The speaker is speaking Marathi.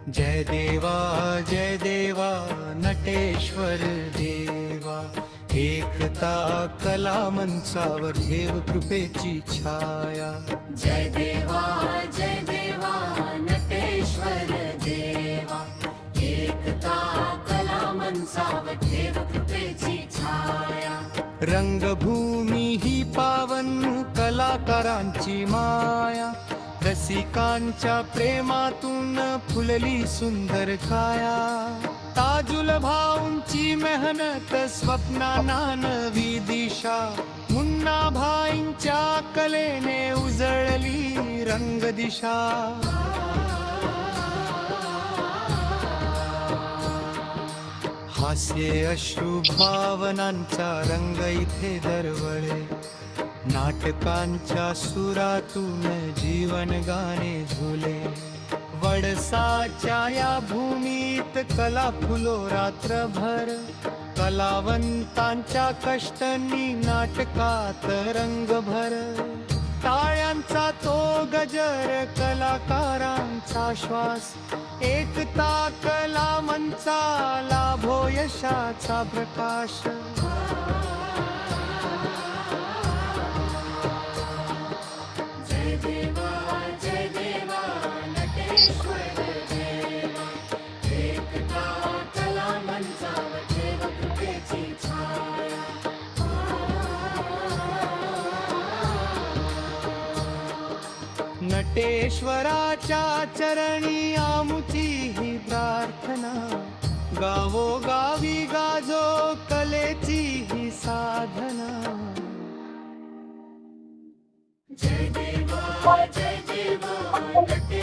जय देवा नटेश्वर देवा, एकता कला मंचावर देव कृपेची छाया। जय देवा नटेश्वर देवा, एकता कला मंचावर देव कृपेची छाया। रंगभूमी ही पावन कलाकारांची माया, रसिकांच्या प्रेमातून फुलली सुंदर काया। ताजुल भाऊंची मेहनत स्वप्नांना नवी दिशा, मुन्ना भाईंच्या कलेने उजळली रंगदिशा। हास्य अश्रू भावनांचा रंग इथे दरवळे, नाटकांच्या सुरातून जीवन गाणे झुले। वडसाच्या या भूमीत कला फुलो रात्रभर, कलावंतांच्या कष्टांनी नाटकात रंगभर। टाळ्यांचा तो गजर कलाकारांचा श्वास, एकता कला मंचा लाभो यशाचा प्रकाश। जय देवा नटेश्वर देवा, एकता कला मंचावर देव कृपेची छाया। नटेश्वराच्या चरणी आमुची ही प्रार्थना, गावोगावी गाजो कलेची ही साधना। जय देवा नटेश्वर